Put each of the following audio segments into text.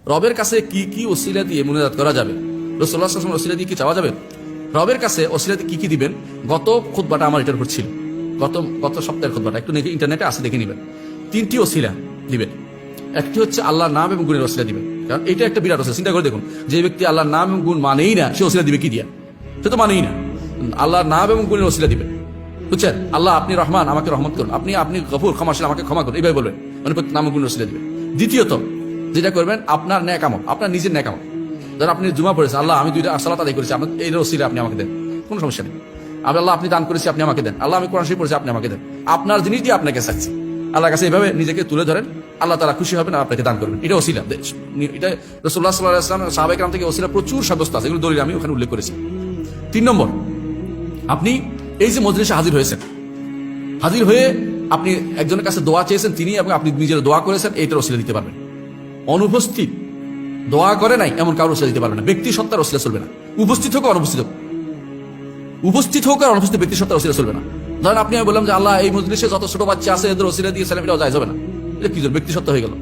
রবের কাছে কি কি ওসিলা দিয়ে মুনাজাত করা যাবে? রাসূলুল্লাহ সাল্লাল্লাহু আলাইহি ওয়াসাল্লাম ওসিলা দিয়ে কি চাওয়া যাবে? রবের কাছে ওসিলা দিয়ে কি দিবেন? গত খুতবাটা আমার এটার উপর ছিল, গত সপ্তাহের খুতবাটা একটু ইন্টারনেটে আছে, দেখে নেবেন। 3টি ওসিলা দিবেন। একটি হচ্ছে আল্লাহর নাম এবং গুণের ওসিলা দিবেন, কারণ এটা একটা বিরাট ওসিলা। চিন্তা করে দেখুন, যে ব্যক্তি আল্লাহর নাম এবং গুণ মানেই না, সে ওসিলা দিবে কি দিয়া? সে তো মানেই না। আল্লাহর নাম এবং গুণের ওসিলা দিবেন, বুঝছেন? আল্লাহ আপনি রহমান, আমাকে রহমত করুন। আপনি গফুর, ক্ষমাশীল, আমাকে ক্ষমা করুন। এইভাবে বলবেন, মানে নাম এবং গুণের ওসিলা দিবেন। দ্বিতীয়ত যেটা করবেন, আপনার ন্যাক আমল, আপনার নিজের ন্যাক আমল। ধরেন আপনি জুমা পড়েছেন, আল্লাহ আমি 2টা সালাত আদায় করেছি, আপনার এই ওসিলা আপনি আমাকে দেন, কোনো সমস্যা নেই। আল্লাহ আপনি দান করেছি, আপনি আমাকে দেন। আল্লাহ আমি কোরআন শরীফ পড়েছি, আপনি আমাকে দেন। আপনার জিনিস দিয়ে আপনাকে চাচ্ছি, আল্লাহর কাছে এইভাবে নিজেকে তুলে ধরেন, আল্লাহ তাআলা খুশি হবেন, আপনাকে দান করবেন। এটা ওসিলা। এটা রাসূলুল্লাহ সাল্লাল্লাহু আলাইহি ওয়াসাল্লাম, সাহাবায়ে কেরাম থেকে ওসিলা প্রচুর সাব্যস্ত আছে, এগুলো দলিল আমি ওখানে উল্লেখ করেছি। 3 নম্বর, আপনি এই যে মজলিসে হাজির হয়েছেন, হাজির হয়ে আপনি একজনের কাছে দোয়া চেয়েছেন, তিনি এবং আপনি নিজের দোয়া করেছেন, এইটার ওসিলা দিতে পারবেন। অনুপস্থিত দোয়া করে নাই এমন কারোর ওসিলা দিতে পারবেন না। ব্যক্তি সত্তার ওসিলা চলবে না, উপস্থিত হোক আর অনুপস্থিত হোক, উপস্থিত হোক আর অনুপস্থিত ব্যক্তি সত্তার ওসিলা চলবে না। ধরেন আপনি আমি বললাম যে আল্লাহ এই মজলিসে যত ছোট বাচ্চা আছে এদের ওসিলা দিয়ে সালাম, এটাও যায় যাবে না, এটা কি ব্যক্তি সত্তা হয়ে গেল।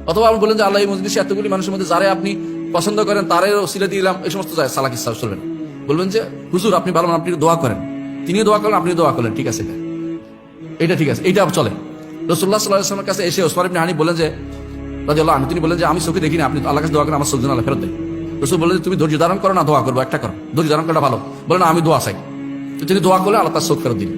অথবা আপনি বললেন যে আল্লাহ এই মজলিসে এতগুলি মানুষের মধ্যে যারা আপনি পছন্দ করেন তারের ওসিলা দিলাম, এই সমস্ত যায় সালাকি সাহেব চলবে না। বলবেন যে হুজুর আপনি ভালো, আপনি দোয়া করেন, তিনিও দোয়া করেন, আপনি দোয়া করলেন, ঠিক আছে, এটা ঠিক আছে, এইটা চলে। রাসূলুল্লাহ সাল্লাল্লাহু আলাইহি ওয়াসাল্লামের কাছে এসে ওসমান ইবনে হানিফ বলেন যে রাদিয়াল্লাহু আনহু, তিনি বলেন যে আমি চোখে দেখি না, আপনি আল্লাহর কাছে দোয়া করেন, আমার চোখ যেন আল্লাহ ফেরত দেয়। রাসূল বলেন যে তুমি ধৈর্য ধারণ করো না দোয়া করবো, একটা করো, ধৈর্য ধারণ করা ভালো। বলেন আমি দোয়া চাই, তো তিনি দোয়া করলে আল্লাহ তার চোখ ফেরত দিলেন।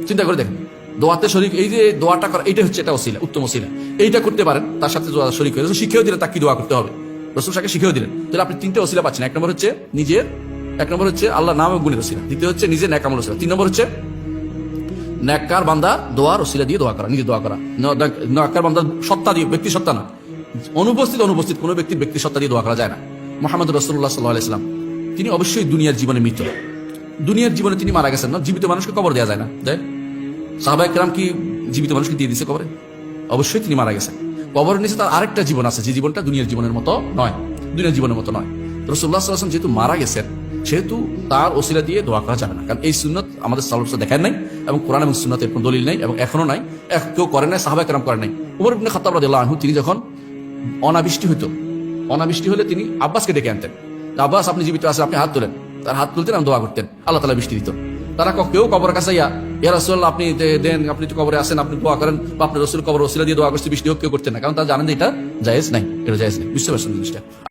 চিন্তা করে দেখেন, দোয়াতে শরীক, এই যে দোয়াটা করা, এইটা হচ্ছে এটা ওসিলা, উত্তম ওসিলা। এইটা করতে পারেন, তার সাথে শরীক হয়ে শিখেও দিলেন তাকে কি দোয়া করতে হবে, রাসূল সাকে শিখেও দিলেন। তাহলে আপনি 3টে ওসিলা পাচ্ছেন। 1 নম্বর হচ্ছে নিজের, 1 নম্বর হচ্ছে আল্লাহর নাম এবং গুণের ওসিলা, দ্বিতীয় হচ্ছে নিজের নেক আমল ওসিলা, 3 নম্বর হচ্ছে নেককার বান্দা দোয়ার ওসিলা দিয়ে দোয়া করা, নিজে দোয়া করা। নেককার বান্দা সত্তা দিয়ে, ব্যক্তি সত্তা না, অনুপস্থিত কোনো ব্যক্তির ব্যক্তি সত্তা দিয়ে দোয়া করা যায় না। মুহাম্মদ রাসূলুল্লাহ সাল্লাল্লাহু আলাইহি ওয়াসাল্লাম তিনি অবশ্যই দুনিয়ার জীবনে মৃত, দুনিয়ার জীবনে তিনি মারা গেছেন না। জীবিত মানুষকে কবর দেওয়া যায় না, দেয়? সাহাবায়ে কেরাম কি জীবিত মানুষকে দিয়ে দিয়েছে কবরে? অবশ্যই তিনি মারা গেছেন। কবরের নিচে তার আরেকটা জীবন আছে, যে জীবনটা দুনিয়ার জীবনের মতো নয়, দুনিয়ার জীবনের মতো নয়। রাসূলুল্লাহ সাল্লাল্লাহু আলাইহি ওয়াসাল্লাম যেহেতু মারা গেছেন, সেহেতু তার ওসিলা দিয়ে দোয়া করা যাবে না, কারণ এই সুন্নাত আমাদের সালাফে দেখায় নাই, এবং কোরআন এবং সুন্নাতের কোনো দলিল নাই, এবং এখনো নাই, কেউ করে নাই, সাহাবায়ে কেরাম করে নাই। উমর ইবনে খাত্তাব রাদিয়াল্লাহু আনহু তিনি যখন অনাবৃষ্টি হলে তিনি আব্বাসকে ডেকে আনতেন, আব্বাস আপনি জীবিত আছেন, আপনি হাত তোলেন। তার হাত তুলতেন, আমি দোয়া করতেন, আল্লাহ তাআলা বৃষ্টি দিত। তারা কেউ কবরের কাছে ইয়া রাসূলুল্লাহ আপনি দেন, আপনি তো কবরে আছেন, আপনি দোয়া করেন, বা আপনি রাসূল কবর ওসিলা দিয়ে দোয়া করতে, বৃষ্টি হোক, কেউ করতেন না, কারণ তারা জানেন যে এটা জায়েজ নাই, এটা জায়েজ নেই। বুঝতে পারছেন জিনিসটা?